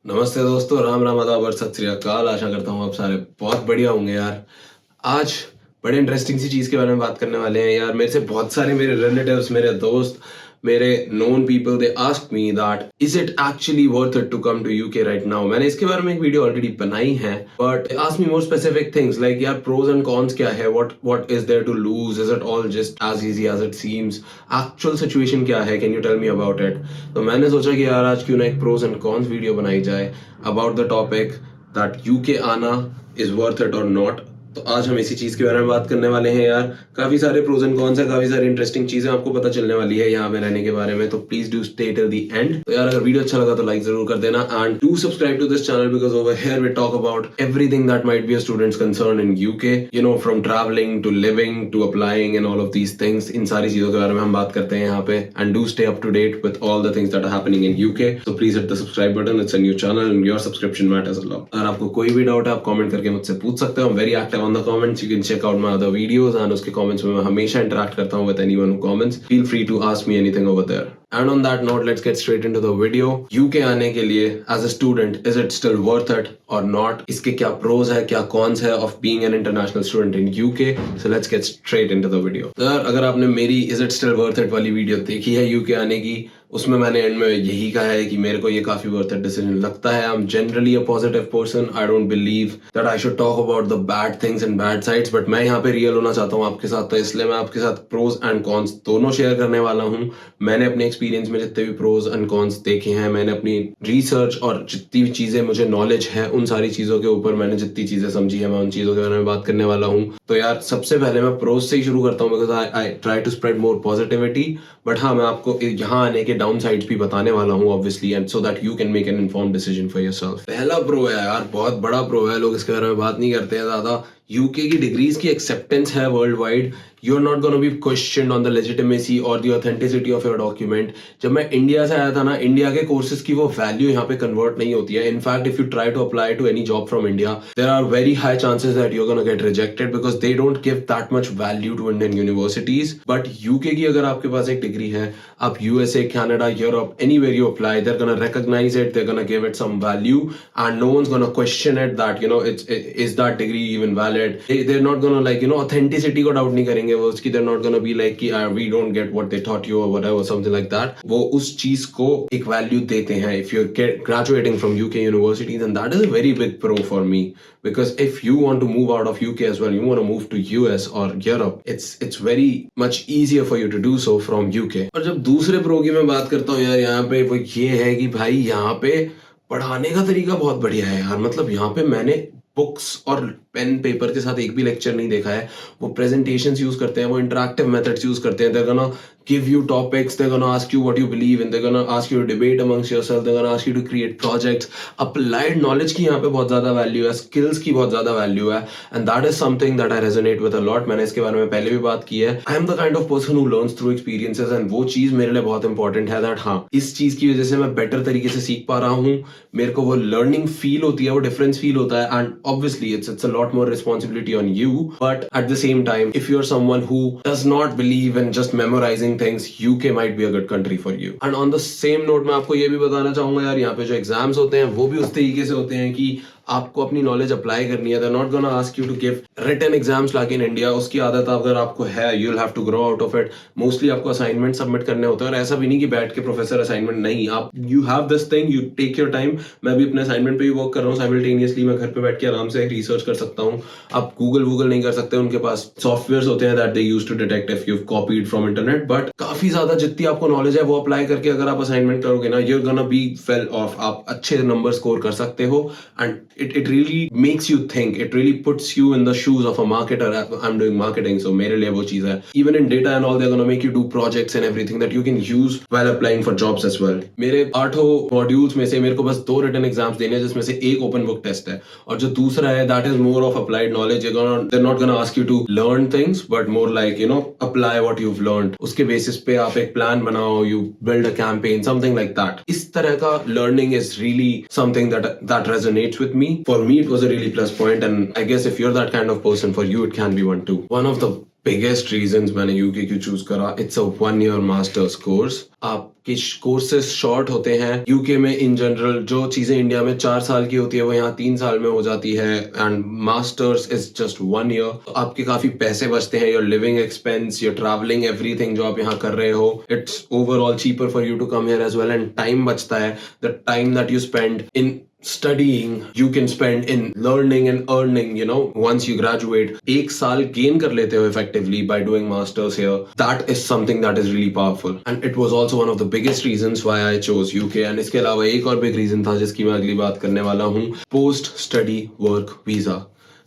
नमस्ते दोस्तों, राम राम आदाब और सत श्री अकाल। आशा करता हूँ आप सारे बहुत बढ़िया होंगे यार। आज बड़े इंटरेस्टिंग सी चीज़ के बारे में बात करने वाले हैं यार। मेरे से बहुत सारे मेरे रिलेटिव्स, मेरे दोस्त, मेरे known people they ask me that is it actually worth it to come to UK right now. मैंने इसके बारे में एक वीडियो ऑलरेडी बनाई है, but ask me more specific things like यार प्रोज एंड कॉन्स क्या है, what is there to lose, is it all just as easy as it seems, actual situation क्या है, can you tell me about it. तो मैंने सोचा कि यार आज क्यों ना एक प्रोज एंड कॉन्स वीडियो बनाई जाए about the topic that UK आना इज वर्थ इट और नॉट। तो आज हम इसी चीज के बारे में बात करने वाले हैं यार। काफी सारे प्रोज एंड कॉन्स है, काफी सारी इंटरेस्टिंग चीजें आपको पता चलने वाली है यहाँ पे रहने के बारे में, तो please do stay till the end. तो यार अगर वीडियो अच्छा लगा तो लाइक जरूर कर देना and do subscribe to this channel because over here we talk about everything that might be a students concern in UK, you know, from travelling to living to applying and all of these things. इन सारी चीजों के बारे में हम बात करते हैं यहाँ पे and do stay up to date with all the things that are happening in UK. So please hit the subscribe button, it's a new channel and your subscription matters a lot. अगर आपको कोई भी doubt है आप comment करके मुझसे पूछ सकते हो। I am very active on the comments, you can check out my other videos and उसके comments में मैं हमेशा interact करता हूँ with anyone who comments. Feel free to ask me anything over there. And on that note, let's get straight into the video. UK आने के लिए as a student, is it still worth it or not? इसके क्या pros है, क्या cons है of being an international student in UK? So let's get straight into the video. तो यार अगर आपने मेरी is it still worth it वाली वीडियो देखी है UK आने की, उसमें मैंने एंड में यही कहा है कि मेरे को ये काफी वर्थ इट डिसीजन लगता है। I am generally a positive person, I don't believe that I should talk about the bad things and bad sides, but मैं यहाँ पे रियल होना चाहता हूँ आपके साथ, तो इसलिए मैं आपके साथ प्रोज एंड कॉन्स दोनों शेयर करने वाला हूँ। मैंने अपने एक्सपीरियंस में जितने भी प्रोज एंड कॉन्स देखे हैं, मैंने अपनी रिसर्च और जितनी भी चीजें मुझे नॉलेज है उन सारी चीजों के ऊपर मैंने जितनी चीजें समझी है मैं उन चीजों के बारे में बात करने वाला हूँ। तो यार सबसे पहले मैं प्रोज से ही शुरू करता हूँ because I try to spread more positivity, but हाँ मैं आपको यहाँ आने के डाउन साइड्स भी बताने वाला हूँ obviously, and so that you can make an informed decision for yourself. पहला प्रो है यार, बहुत बड़ा प्रो है, लोग इसके बारे में बात नहीं करते हैं ज्यादा। यूके की डिग्रीज की एक्सेप्टेंस है world wide. You are not gonna be questioned on the legitimacy और the authenticity of your document. जब मैं इंडिया से आया था ना, इंडिया के कोर्सेज की वो वैल्यू यहाँ पे कन्वर्ट नहीं होती है। In fact if you try to apply to any job from India, there are very high chances that you are gonna get rejected because they don't give that much value to Indian universities. But UK की अगर आपके पास एक डिग्री है, आप USA, Canada, Europe, anywhere you apply, they're gonna recognize it, they're gonna give it some value, and no one's gonna question it that, you know, is that degree even valid. They're not gonna like, you know, authenticity को doubt नहीं करेंगे वो उसकी। they're not gonna be like कि we don't get what they taught you or whatever, something like that. वो उस चीज को एक वैल्यू देते हैं if you're graduating from UK universities, and that is a very big pro for me because if you want to move out of UK as well, you want to move to US or Europe, it's very much easier for you to do so from UK. और जब दूसरे pro की मैं बात करता हूँ यार, यहाँ पे वो ये है कि भाई यहाँ पे पढ़ाने का तरीका बहुत बढ़िया है यार। मतलब यहाँ पे मैंने बुक्स और पेन पेपर के साथ एक भी लेक्चर नहीं देखा है। वो प्रेजेंटेशंस यूज करते हैं, वो इंटरैक्टिव मेथड्स यूज करते हैं। They're gonna give you topics, they're gonna ask you what you believe in, they're gonna ask you to debate amongst yourself, they're gonna ask you to create projects. Applied knowledge की यहाँ पे बहुत ज्यादा value है, skills की बहुत ज्यादा value है, and that is something that I resonate with a lot. मैंने इसके बारे में पहले भी बात की है। I am the kind of person who learns through experiences, and वो चीज मेरे लिए बहुत इंपॉर्टेंट है that हाँ इस चीज की वजह से मैं बेटर तरीके से सीख पा रहा हूँ, मेरे को वो लर्निंग फील होती है, वो डिफरेंस फील होता है, and obviously it's a lot more responsibility on you, but at the same time if you're someone who does not believe in just memorizing things, UK might be a good country for you. And on the same note मैं आपको ये भी बताना चाहूंगा यार, यहाँ पे जो एग्जाम्स होते हैं वो भी उस तरीके से होते हैं कि आपको अपनी नॉलेज अप्लाई करनी है। They're not gonna ask you to give written exams like in India. उसकी आदत अगर आपको है, you'll have to grow out of it. Mostly आपको असाइनमेंट सबमिट करने होते हैं, और ऐसा भी नहीं कि बैठ के प्रोफेसर असाइनमेंट नहीं, आप you have this thing, you take your time. मैं भी अपने असाइनमेंट पे ही वर्क कर रहा हूँ साइमल्टेनियसली। मैं घर पे बैठ के आराम से रिसर्च कर सकता हूँ। आप गूगल नहीं कर सकते, उनके पास सॉफ्टवेयर होते हैं that they use to detect if you've copied from internet. But काफी ज्यादा जितनी आपको नॉलेज है वो अप्लाई करके अगर आप असाइनमेंट करोगे ना, you're gonna be well off. आप अच्छे नंबर स्कोर कर सकते हो, and it really makes you think, it really puts you in the shoes of a marketer. I'm doing marketing, so मेरे लिए वो चीज है। Even in data and all, they're gonna make you do projects and everything that you can use while applying for jobs as well. मेरे 8 modules में से मेरे को बस 2 रिटन एग्जाम्स देने हैं, जिसमें से एक ओपन बुक टेस्ट है, और जो दूसरा है that is more of applied knowledge. They're not gonna ask you to learn things, but more like, you know, apply what you've learned. उसके बेसिस पे आप एक प्लान बनाओ, you build a campaign, something like that. इस तरह का learning is really something that resonates with me. For me, it was a really plus point, and I guess if you're that kind of person, for you, it can be one too. One of the biggest reasons मैंने UK क्यों choose करा, it's a 1 year masters course. आपके courses short होते हैं UK में। In general जो चीजें India में 4 साल की होती है वो यहाँ 3 साल में हो जाती है, and masters is just 1 year। तो आपके काफी पैसे बचते हैं, your living expense, your travelling, everything जो आप यहाँ कर रहे हो, it's overall cheaper for you to come here as well. And time बचता है, the time that you spend in studying you can spend in learning and earning, you know, once you graduate। एक साल gain कर लेते हो effectively by doing masters here। That is something that is really powerful, and it was also one of the biggest reasons why I chose UK। and इसके अलावा एक और big reason था जिसकी मैं अगली बात करने वाला हूँ, post study work visa।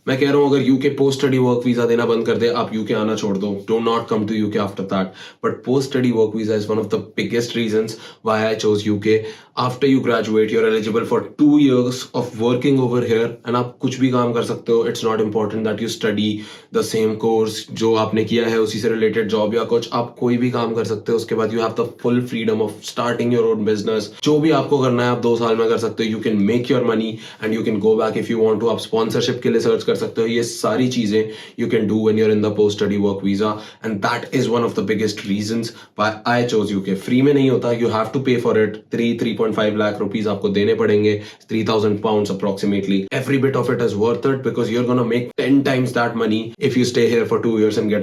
मैं कह रहा हूँ अगर UK post study work visa देना बंद कर दे, आप यूके आना छोड़ दो, do not come to UK after that. But post study work visa is one of the biggest reasons why I chose UK. After you graduate you are eligible for 2 years of working over here, and आप कुछ भी काम कर सकते हो। It's not important that you study the same course, जो आपने किया है उसी से रिलेटेड जॉब या कुछ, आप कोई भी काम कर सकते हो। उसके बाद you have the full freedom of starting your own business. जो भी आपको करना है आप 2 साल में कर सकते हो। You can make your money and you can go back if you want to. आप स्पॉन्सरशिप के लिए सर्च कर सकते हो। ये सारी चीजें you can do when you're in the post study work visa, and that is one of the biggest reasons why I chose UK। Free में नहीं होता, you have to pay for it। 3.5 lakh rupees आपको देने पड़ेंगे, 3,000 pounds approximately। Every bit of it is worth it because you're gonna make 10 times that money if you stay here for 2 years and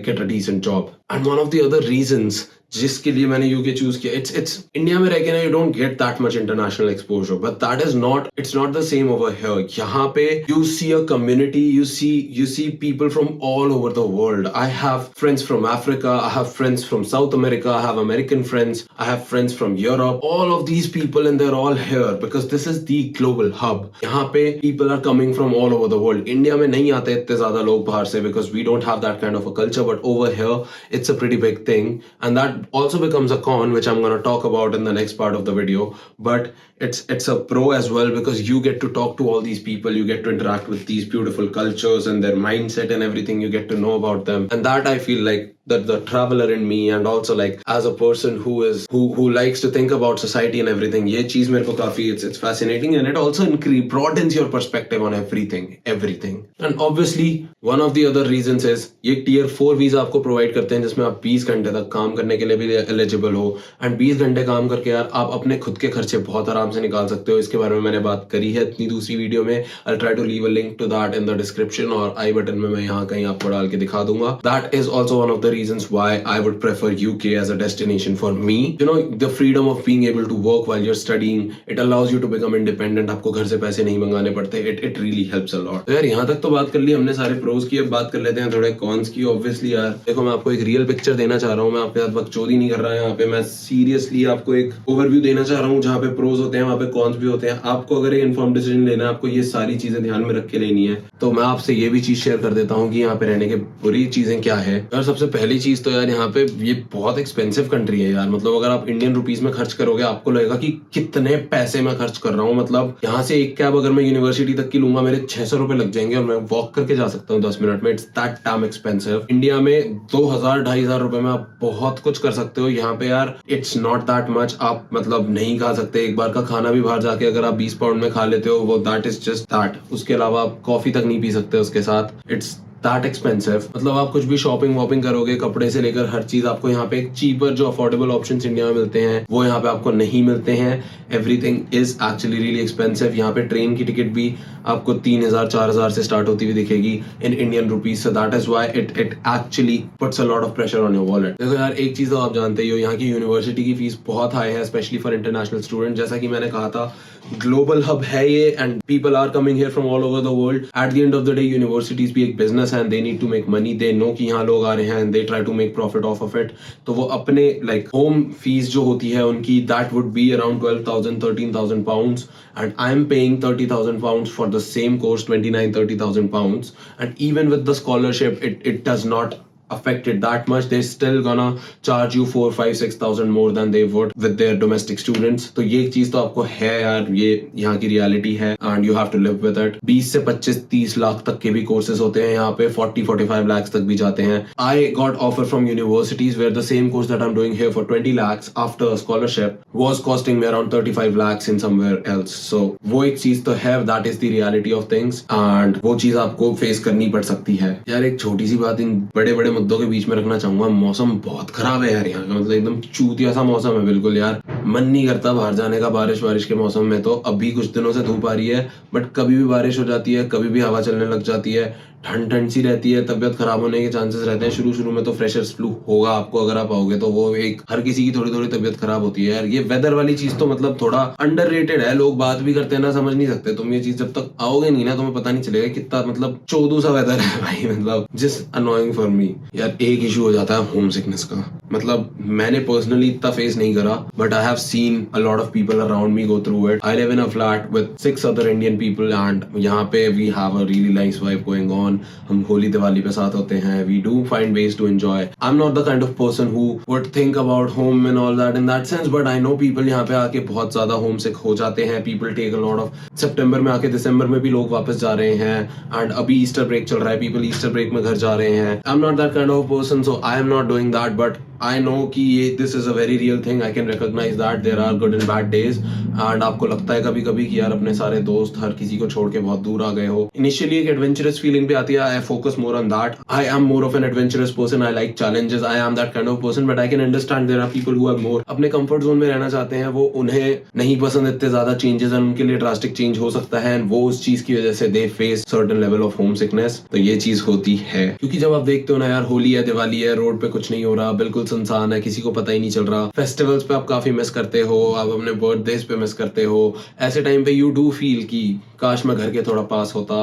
get a decent job। And one of the other reasons जिसके लिए मैंने UK चूज किया, it's India में रह के ना you don't get that much international exposure, but that is not, it's not the same over here. यहाँ पे you see a community, you see people from all over the world. I have friends from Africa, I have friends from South America, I have American friends, I have friends from Europe, all of these people and they are all here because this is the global hub. यहाँ पे people are coming from all over the world. India में नहीं आते इतने ज्यादा लोग बाहर से because we don't have that kind of a culture, but over here it's a pretty big thing, and that also becomes a con which I'm going to talk about in the next part of the video, but it's a pro as well because you get to talk to all these people, you get to interact with these beautiful cultures and their mindset and everything, you get to know about them, and that I feel like that the traveler in me and also like as a person who likes to think about society and everything, ये चीज मेरे को काफी it's fascinating, and it also broadens your perspective on everything। And obviously one of the other reasons is ये tier 4 visa आपको provide करते हैं जिसमें आप 20 घंटे तक काम करने के लिए भी एलिजिबल हो, एंड 20 घंटे काम करके यार आप अपने खुद के खर्चे बहुत आराम से निकाल सकते हो। इसके बारे में मैंने बात करी है अपनी दूसरी वीडियो में। I'll try to leave a link to that in the description, और आई बटन में मैं यहाँ कहीं आपको डाल के दिखा दूंगा। That is also one of the reasons why I would prefer UK as a destination for me। You know, the freedom of being able to work while you're studying, it allows you to become independent। आपको घर से पैसे नहीं मंगाने पड़ते। It really helps a lot। तो यार यहाँ तक तो बात कर ली हमने सारे प्रोज की, अब बात कर लेते हैं थोड़े कॉन्स की। ऑब्वियसली यार देखो, मैं आपको एक रियल पिक्चर देना चाह रहा हूँ, मैं आपके साथ बकचोदी नहीं कर रहा है यहाँ पे। मैं सीरियसली आपको एक ओवरव्यू देना चाह रहा हूँ जहाँ पे प्रोज होते हैं वहाँ पे कॉन्स भी होते हैं। आपको अगर एक इन्फॉर्म डिसीजन लेना है, आपको ये सारी चीजें ध्यान में रख के लेनी है। तो मैं आपसे ये भी चीज शेयर कर देता हूँ कि यहाँ पे रहने की बुरी चीजें क्या है। यार सबसे पहली चीज तो यार यहाँ पे ये बहुत एक्सपेंसिव कंट्री है यार। मतलब अगर आप इंडियन रुपीज में खर्च करोगे आपको लगेगा कि कितने पैसे मैं खर्च कर रहा हूँ। मतलब यहाँ से एक कैब अगर मैं यूनिवर्सिटी तक की लूंगा मेरे 600 रुपए लग जाएंगे और मैं वॉक करके जा सकता हूँ 10 मिनट में। It's that dam expensive. India में 2,000-2,500 रुपए में आप बहुत कुछ कर सकते हो। यहाँ पे यार इट्स नॉट दैट मच। आप मतलब नहीं खा सकते एक बार का खाना भी बाहर जाके, अगर आप 20 पाउंड में खा लेते हो वो दैट इज जस्ट दैट। उसके अलावा आप कॉफी तक नहीं पी सकते उसके साथ। It's that expensive. मतलब आप कुछ भी शॉपिंग वॉपिंग करोगे, कपड़े से लेकर हर चीज आपको यहाँ पे एक चीपर जो अफोर्डेबल ऑप्शंस इंडिया में मिलते हैं वो यहाँ पे आपको नहीं मिलते हैं। Everything is actually really expensive. यहाँ पे ट्रेन की टिकट भी आपको 3,000-4,000 से स्टार्ट होती हुई दिखेगी in Indian rupees. So that is why it actually puts a lot of pressure on your wallet. देखो यार एक चीज तो आप जानते ही हो, यहाँ की यूनिवर्सिटी की फीस बहुत हाई है, स्पेशली फॉर इंटरनेशनल स्टूडेंट। जैसा कि मैंने कहा था ग्लोबल हब है ये, and people are coming here from all over the world. At the end of the day universities भी एक बिजनेस है, and they need to make money. They know कि यहाँ लोग आ रहे हैं and they try to make profit of it. तो वो अपने लाइक होम फीस जो होती है उनकी, that would be around 12,000-13,000 pounds, and I'm paying 30,000 pounds for the same course, 29,000-30,000 pounds, and even with the scholarship it does not affected that much, they're still gonna charge you 4, 5, 6,000 more than they would with their domestic students. तो ये चीज तो आपको है यार, ये यहाँ की रियलिटी है and you have to live with it. 20 से 25-30 लाख तक के भी कोर्सेज होते हैं यहाँ पे, 40-45 lakhs तक भी जाते हैं. I got offer from universities where the same course that I'm doing here for 20 lakhs after a scholarship was costing me around 35 lakhs in somewhere else. So वो एक चीज तो है, that is the reality of things and वो चीज आपको face करनी पड़ सकती है. यार एक छोटी सी बात इन बड़े बड़े मुद्दों के बीच में रखना चाहूंगा, मौसम बहुत खराब है यार यहाँ का, मतलब एकदम चूतिया सा मौसम है बिल्कुल यार. मन नहीं करता बाहर जाने का बारिश के मौसम में. तो अभी कुछ दिनों से धूप आ रही है बट कभी भी बारिश हो जाती है, कभी भी हवा चलने लग जाती है, ठंड सी रहती है, तबियत खराब होने के चांसेस रहते हैं. शुरू में तो फ्रेशर्स फ्लू होगा आपको, अगर आप आओगे तो वो एक हर किसी की थोड़ी थोड़ी तबियत खराब होती है यार. ये वेदर वाली चीज तो मतलब थोड़ा अंडररेटेड है, लोग बात भी करते हैं ना, समझ नहीं सकते. तुम ये चीज जब तक आओगे नहीं ना तुम्हें पता नहीं चलेगा कितना मतलब चौदू सा वेदर है भाई. मतलब जस्ट अनोइंग फॉर मी यार. एक इशू हो जाता है होम सिकनेस का, मतलब मैंने पर्सनली इतना फेस नहीं करा but I have seen a lot of people around me go through it. I live in a flat with 6 other Indian people and यहाँ पे we have a really nice vibe going on. हम होली दिवाली पे साथ होते हैं. We do find ways to enjoy. I am not the kind of person who would think about home and all that in that sense, but I know people यहाँ पे आके बहुत ज्यादा होम सिक हो जाते हैं. People take a lot of, सितंबर में आके दिसंबर में भी लोग वापस जा रहे हैं एंड अभी ईस्टर ब्रेक चल रहा है, पीपल ईस्टर ब्रेक में घर जा रहे हैं. आई am not that kind of person, so I am not doing that, but I know कि ये this is a very real thing. I can recognize that there are good and bad days and आपको लगता है कभी कभी कि यार अपने सारे दोस्त हर किसी को छोड़ के बहुत दूर आ गए हो. Initially एक adventurous feeling भी आती है. I focus more on that. I am more of an adventurous person. I like challenges. I am that kind of person. But I can understand there are people who are more अपने comfort zone में रहना चाहते हैं. वो उन्हें नहीं पसंद इतने ज्यादा changes and उनके लिए drastic change हो सकता है and वो उस चीज की वजह से they face certain level of homesickness. तो ये चीज होती है क्योंकि जब आप देखते हो ना यार, होली है, दिवाली है, रोड पे कुछ नहीं हो रहा, बिल्कुल सुनसान है, किसी को पता ही नहीं चल रहा. फेस्टिवल्स पे आप काफी मिस करते हो, आप अपने बर्थडेज पे मिस करते हो. ऐसे टाइम पे यू डू फील कि काश मैं घर के थोड़ा पास होता,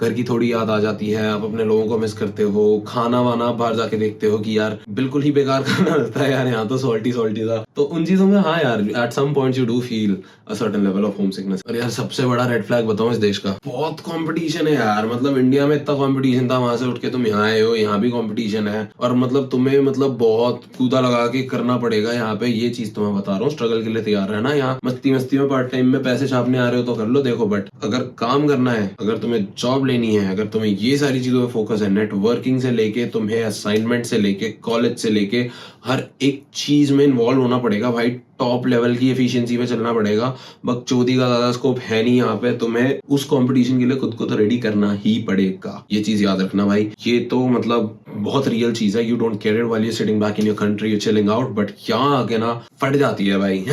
घर की थोड़ी याद आ जाती है. आप अपने लोगों को मिस करते हो. खाना वाना बाहर जाके देखते हो कि यार बिल्कुल ही बेकार खाना लगता है यार, यहाँ तो सॉल्टी था. तो उन चीजों में हाँ यार, at some point you do feel a certain level of home sickness. और यार सबसे बड़ा रेड फ्लैग बताऊं इस देश का, बहुत कंपटीशन है यार. मतलब इंडिया में इतना कंपटीशन था, वहां से उठ के तुम यहाँ आए हो, यहाँ भी कंपटीशन है और मतलब तुम्हें मतलब बहुत कूदा लगा के करना पड़ेगा यहाँ पे. ये चीज तो मैं बता रहा हूँ, स्ट्रगल के लिए तैयार रहना. यहाँ मस्ती में पार्ट टाइम में पैसे छापने आ रहे हो तो कर लो, देखो. बट अगर काम करना है, अगर तुम्हें जॉब लेनी है, अगर तुम्हें ये सारी चीजों पे फोकस है, नेटवर्किंग से लेके तुम्हें असाइनमेंट से लेके कॉलेज से लेके हर एक चीज में इन्वॉल्व होना पड़ेगा भाई. टॉप लेवल की एफिशिएंसी पे चलना पड़ेगा. बकचोदी का ज्यादा स्कोप है नहीं यहाँ पे. तुम्हें उस कंपटीशन के लिए खुद को तो रेडी करना ही पड़ेगा. ये चीज याद रखना भाई. ये तो मतलब बहुत रियल चीज है. You don't care it while you sitting back in your country, you chilling out. But यहाँ आके ना फट जाती है भाई.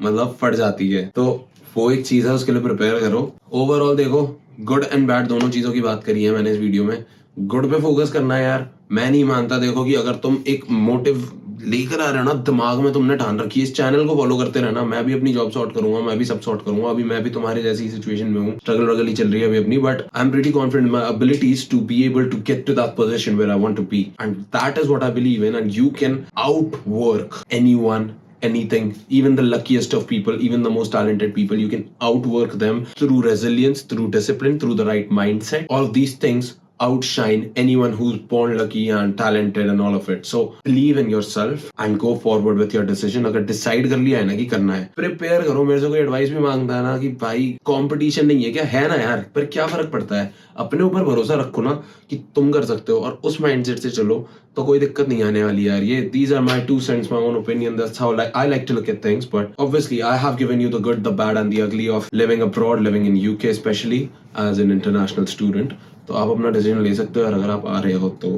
मतलब फट जाती है. तो वो एक चीज है, उसके लिए प्रिपेयर करो. ओवरऑल देखो, गुड एंड बैड दोनों चीजों की बात करी है मैंने इस वीडियो में. गुड पे फोकस करना है यार. मैं नहीं मानता, देखो कि अगर तुम एक मोटिव लेकर आ रहे हो ना, दिमाग में तुमने ठान रखी है, इस चैनल को फॉलो करते रहना. मैं भी अपनी जॉब सॉर्ट करूंगा, मैं भी सब सॉर्ट करूंगा. अभी मैं भी तुम्हारे जैसी सिचुएशन में हूँ, स्ट्रगल ही चल रही है अभी अपनी. But I am pretty confident my abilities to be able to get to that position where I want to be and that is what I believe in. And you can outwork anyone, anything, even the luckiest of people, even the most talented people. You can outwork them through resilience, through discipline, through the right mindset. All of these things outshine anyone who's born lucky and talented and all of it. So believe in yourself and go forward with your decision. अगर decide कर लिया है ना कि करना है, prepare करो. मेरे से कोई advice भी मांगता है ना कि भाई competition नहीं है क्या, है ना यार, पर क्या फर्क पड़ता है. अपने ऊपर भरोसा रखो ना कि तुम कर सकते हो और उस mindset से चलो तो कोई दिक्कत नहीं आने वाली यार. ये these are my 2 cents, my own opinion. That's how I like to look at things. But obviously I have given you the good, the bad and the ugly of living abroad, living in UK especially as an international student. तो आप अपना decision ले सकते हो अगर आप आ रहे हो तो.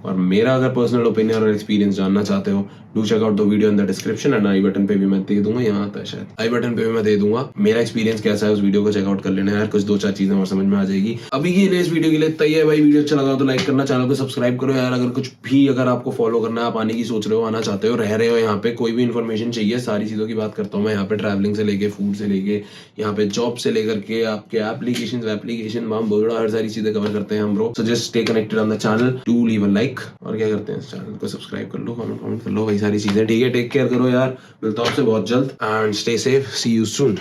और मेरा अगर पर्सनल ओपिनियन और एक्सपीरियंस जानना चाहते हो, do check out the video in the description and I button पे भी मैं दे दूंगा. यहाँ आता है शायद, आई बटन पे भी मैं दे दूंगा. मेरा एक्सपीरियंस कैसा है उस वीडियो को चेकआउट कर लेना यार. कुछ 2-4 चीजें और समझ में आ जाएगी. अभी के लिए इस वीडियो के लिए इतना ही है भाई. वीडियो अच्छा लगा तो लाइक करना, चैनल को सब्सक्राइब करो यार. अगर कुछ भी अगर आपको फॉलो करना है, आप आने की सोच रहे हो, आना चाहते हो, रह रहे हो यहाँ पे, कोई भी इन्फॉर्मेशन चाहिए, सारी चीजों की बात करता हूँ मैं यहाँ पे. ट्रैवलिंग से लेके, फूड से लेके, यहाँ पे जॉब से लेकर के आपके एप्लीकेशन वाम बोलड़ा, हर सारी चीजें कवर करते हैं हम bro. So just stay connected on the channel, do leave a like. और क्या करते हैं, इस चैनल को सब्सक्राइब कर लो, कमेंट कर लो, वही सारी चीजें. ठीक है, टेक केयर करो यार. मिलता हूँ आपसे बहुत जल्द and stay safe. See you soon.